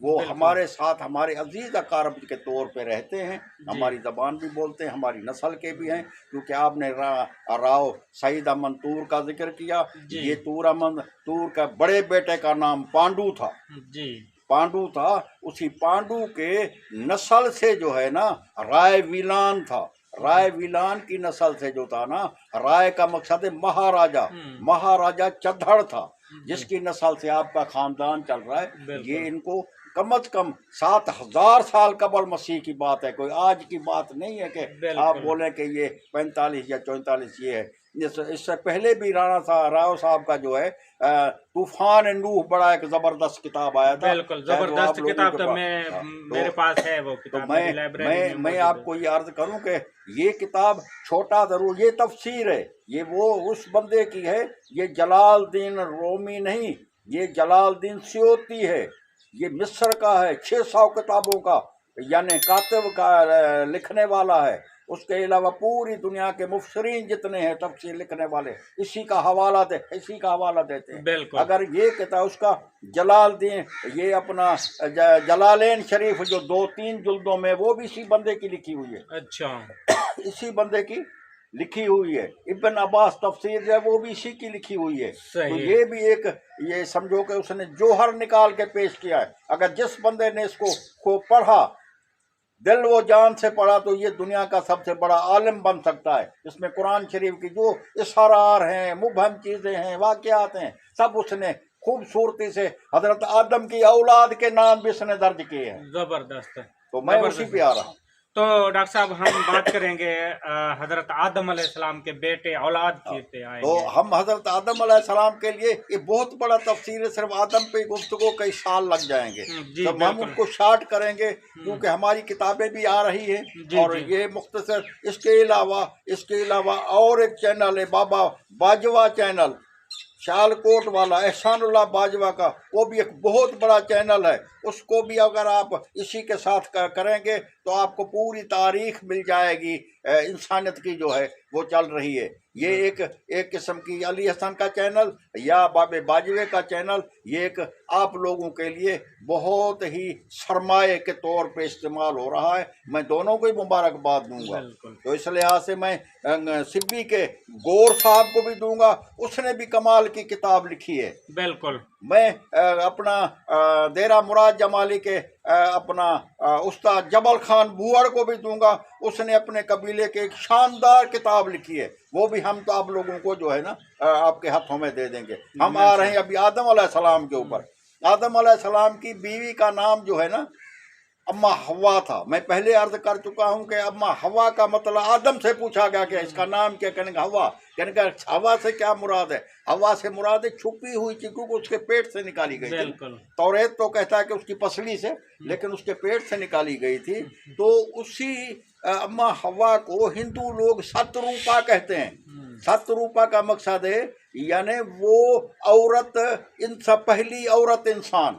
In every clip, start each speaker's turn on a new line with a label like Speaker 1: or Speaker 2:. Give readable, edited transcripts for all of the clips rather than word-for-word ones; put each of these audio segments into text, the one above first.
Speaker 1: وہ
Speaker 2: بالکل۔
Speaker 1: ہمارے ساتھ ہمارے عزیز اقارب کے طور پہ رہتے ہیں،
Speaker 2: جی۔
Speaker 1: ہماری زبان بھی بولتے ہیں، ہماری نسل کے بھی ہیں، کیونکہ آپ نے راؤ سعید احمد طور کا ذکر کیا،
Speaker 2: جی۔
Speaker 1: یہ طور کا بڑے بیٹے کا نام پانڈو تھا،
Speaker 2: جی
Speaker 1: پانڈو تھا، اسی پانڈو کے نسل سے جو ہے نا رائے ویلان تھا، رائے ویلان کی نسل سے جو تھا نا، رائے کا مقصد ہے مہاراجا، مہاراجا چدھڑ تھا، جس کی نسل سے آپ کا خاندان چل رہا ہے۔
Speaker 2: بالکل۔
Speaker 1: یہ ان کو کم از کم 7,000 سال قبل مسیح کی بات ہے، کوئی آج کی بات نہیں ہے کہ
Speaker 2: بالکل۔
Speaker 1: آپ بولیں کہ یہ 45 یا 44 یہ ہے۔ اس سے پہلے بھی راؤ صاحب کا جو ہے طوفان نوح بڑا ایک زبردست کتاب آیا تھا،
Speaker 2: بالکل زبردست کتاب، تو میرے پاس ہے وہ
Speaker 1: تو
Speaker 2: کتاب میری لائبریری
Speaker 1: میں آپ کو یہ عرض کروں کہ یہ کتاب چھوٹا ضرور، یہ تفسیر ہے، یہ وہ اس بندے کی ہے، یہ جلال الدین رومی نہیں، یہ جلال الدین سیوطی ہے، یہ مصر کا ہے، 600 کتابوں کا یعنی کاتب کا لکھنے والا ہے۔ اس کے علاوہ پوری دنیا کے مفسرین جتنے ہیں تفسیر لکھنے والے اسی کا حوالہ دیتے ہیں۔
Speaker 2: بالکل۔
Speaker 1: اگر یہ کتاب اس کا جلال الدین، یہ اپنا جلالین شریف جو 2-3 جلدوں میں، وہ بھی اسی بندے کی لکھی ہوئی ہے،
Speaker 2: اچھا
Speaker 1: اسی بندے کی لکھی ہوئی ہے۔ ابن عباس تفسیر جو ہے وہ بھی اسی کی لکھی ہوئی ہے۔ تو
Speaker 2: صحیح۔
Speaker 1: یہ بھی ایک، یہ سمجھو کہ اس نے جوہر نکال کے پیش کیا ہے۔ اگر جس بندے نے اس کو پڑھا، دل و جان سے پڑھا، تو یہ دنیا کا سب سے بڑا عالم بن سکتا ہے۔ اس میں قرآن شریف کی جو اسرار ہیں، مبہم چیزیں ہیں، واقعات ہیں، سب اس نے خوبصورتی سے، حضرت آدم کی اولاد کے نام بھی اس نے درج کیے ہیں۔
Speaker 2: زبردست۔
Speaker 1: تو میں اسی پہ آ رہا ہوں۔
Speaker 2: تو ڈاکٹر صاحب ہم بات کریں گے حضرت آدم علیہ السلام کے بیٹے اولاد کی پہ آئیں
Speaker 1: تو
Speaker 2: گے۔
Speaker 1: ہم حضرت آدم علیہ السلام کے لیے یہ بہت بڑا تفسیر ہے، صرف آدم پہ گفتگو کئی سال لگ جائیں گے،
Speaker 2: جی
Speaker 1: تو ہم ان کو شارٹ کریں گے کیونکہ ہماری کتابیں بھی آ رہی ہیں،
Speaker 2: جی
Speaker 1: اور
Speaker 2: جی۔
Speaker 1: یہ مختصر۔ اس کے علاوہ اور ایک چینل ہے بابا باجوہ چینل، شالکوٹ والا احسان اللہ باجوہ کا، وہ بھی ایک بہت بڑا چینل ہے، اس کو بھی اگر آپ اسی کے ساتھ کریں گے تو آپ کو پوری تاریخ مل جائے گی انسانیت کی جو ہے وہ چل رہی ہے۔ یہ ایک قسم کی علی حسن کا چینل یا بابے باجوے کا چینل، یہ ایک آپ لوگوں کے لیے بہت ہی سرمایہ کے طور پہ استعمال ہو رہا ہے۔ میں دونوں کو ہی مبارکباد دوں گا۔
Speaker 2: بالکل۔
Speaker 1: تو اس لحاظ سے میں سبی کے گور صاحب کو بھی دوں گا، اس نے بھی کمال کی کتاب لکھی ہے۔
Speaker 2: بالکل۔
Speaker 1: میں اپنا دیرہ مراد جمالی کے اپنا استاد جبل خان بھوڑ کو بھی دوں گا، اس نے اپنے قبیلے کے ایک شاندار کتاب لکھی ہے، وہ بھی ہم تو آپ لوگوں کو جو ہے نا آپ کے ہاتھوں میں دے دیں گے۔ ہم آ رہے ہیں ابھی آدم علیہ السلام کے اوپر۔ آدم علیہ السلام کی بیوی کا نام جو ہے نا اما ہوا تھا۔ میں پہلے عرض کر چکا ہوں کہ اما ہوا کا مطلب، آدم سے پوچھا گیا کہ اس کا نام کیا، کہنے کا ہوا، کہنے کا ہوا سے کیا مراد ہے؟ ہوا سے مراد ہے چھپی ہوئی چیز، کیونکہ اس کے پیٹ سے نکالی گئی تھی۔
Speaker 2: بالکل۔
Speaker 1: توریت تو کہتا ہے کہ اس کی پسلی سے، لیکن اس کے پیٹ سے نکالی گئی تھی۔ تو اسی اما ہوا کو ہندو لوگ ست روپا کہتے ہیں۔ ست روپا کا مقصد ہے یعنی وہ عورت، پہلی عورت انسان،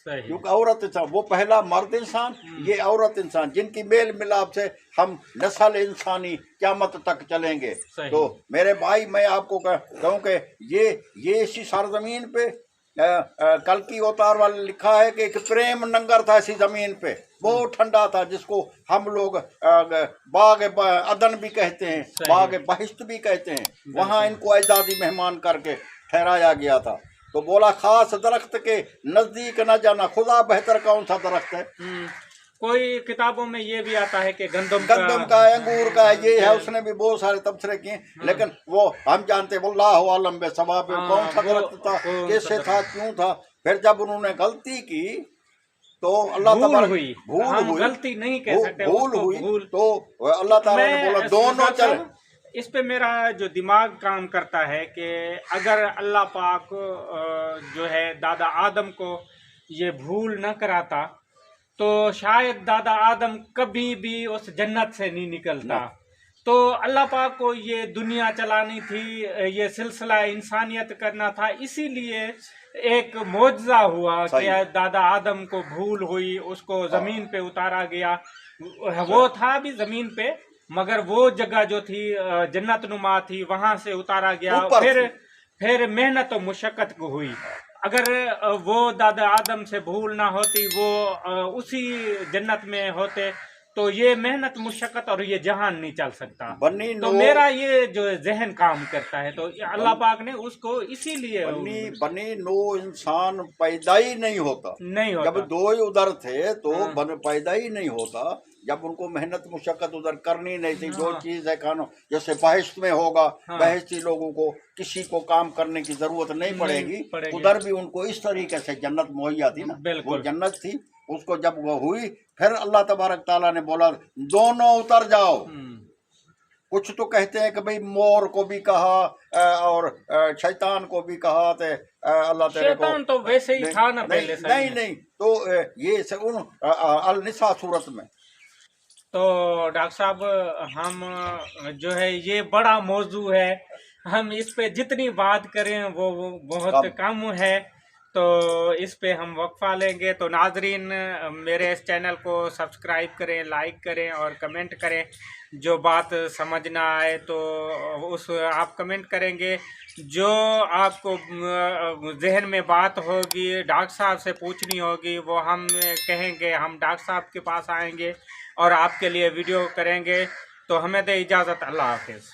Speaker 2: صحیح۔
Speaker 1: کیونکہ عورت انسان، وہ پہلا مرد انسان، یہ عورت انسان، جن کی میل ملاپ سے ہم نسل انسانی قیامت تک چلیں گے۔
Speaker 2: صحیح۔
Speaker 1: تو میرے بھائی، میں آپ کو کہوں کہ یہ اسی سرزمین پہ کل کی اوتار والے لکھا ہے کہ ایک پریم ننگر تھا اسی زمین پہ، بہت ٹھنڈا تھا، جس کو ہم لوگ باغ عدن بھی کہتے ہیں، باغ بہشت بھی کہتے ہیں۔ وہاں ان کو اعزازی مہمان کر کے ٹھہرایا گیا تھا۔ تو بولا خاص درخت کے نزدیک نہ جانا، خدا بہتر کون سا درخت ہے؟
Speaker 2: کوئی کتابوں میں یہ بھی آتا ہے کہ گندم
Speaker 1: کا ہے، انگور کا ہے، یہ ہے۔ اس نے بھی بہت سارے تبصرے کیے، لیکن وہ ہم جانتے واللہ عالم بصواب کون سا درخت تھا، کیسے تھا، کیوں تھا۔ پھر جب انہوں نے غلطی کی تو اللہ تبارک
Speaker 2: بھول ہوئی، غلطی نہیں کہہ سکتے،
Speaker 1: بھول ہوئی تو اللہ تعالیٰ نے بولا دونوں چلے۔
Speaker 2: اس پہ میرا جو دماغ کام کرتا ہے کہ اگر اللہ پاک جو ہے دادا آدم کو یہ بھول نہ کراتا تو شاید دادا آدم کبھی بھی اس جنت سے نہیں نکلتا۔ تو اللہ پاک کو یہ دنیا چلانی تھی، یہ سلسلہ انسانیت کرنا تھا، اسی لیے ایک معجزہ ہوا کہ دادا آدم کو بھول ہوئی، اس کو زمین پہ اتارا گیا۔ وہ تھا بھی زمین پہ، مگر وہ جگہ جو تھی جنت نما تھی، وہاں سے اتارا گیا، پھر محنت و مشقت کو ہوئی۔ اگر وہ دادا آدم سے بھول نہ ہوتی، وہ اسی جنت میں ہوتے، تو یہ محنت مشقت اور یہ جہان نہیں چل سکتا.
Speaker 1: بنی
Speaker 2: تو
Speaker 1: نو
Speaker 2: میرا یہ جو ذہن کام کرتا ہے، تو اللہ پاک نے اس کو اسی لیے
Speaker 1: بنی نو انسان پیدا ہی نہیں ہوتا.
Speaker 2: نہیں ہوتا.
Speaker 1: جب دو ہی ادھر تھے تو
Speaker 2: ہاں.
Speaker 1: پیدا ہی نہیں ہوتا. جب ان کو محنت مشقت ادھر کرنی نہیں تھی، جو
Speaker 2: ہاں.
Speaker 1: چیز ہے کھانا، جیسے بہشت میں ہوگا،
Speaker 2: ہاں.
Speaker 1: بہشتی لوگوں کو کسی کو کام کرنے کی ضرورت نہیں پڑے گی. ادھر بھی ان کو اس طریقے سے جنت مہیا تھی نا. وہ
Speaker 2: بالکل.
Speaker 1: جنت تھی. اس کو جب وہ ہوئی، پھر اللہ تبارک تعالیٰ نے بولا دونوں اتر جاؤ. کچھ تو کہتے ہیں کہ بھئی مور کو بھی کہا اور شیطان کو بھی کہا. اللہ تعالیٰ کو
Speaker 2: شیطان تو ویسے ہی تھا نا پہلے.
Speaker 1: نہیں تو یہ النساء صورت میں.
Speaker 2: تو ڈاکٹر صاحب، ہم جو ہے یہ بڑا موضوع ہے، ہم اس پہ جتنی بات کریں وہ بہت کم ہے. تو اس پہ ہم وقفہ لیں گے. تو ناظرین، میرے اس چینل کو سبسکرائب کریں، لائک کریں اور کمنٹ کریں. جو بات سمجھ نہ آئے تو آپ کمنٹ کریں گے. جو آپ کو ذہن میں بات ہوگی ڈاکٹر صاحب سے پوچھنی ہوگی، وہ ہم کہیں گے، ہم ڈاکٹر صاحب کے پاس آئیں گے اور آپ کے لیے ویڈیو کریں گے. تو ہمیں دے اجازت. اللہ حافظ.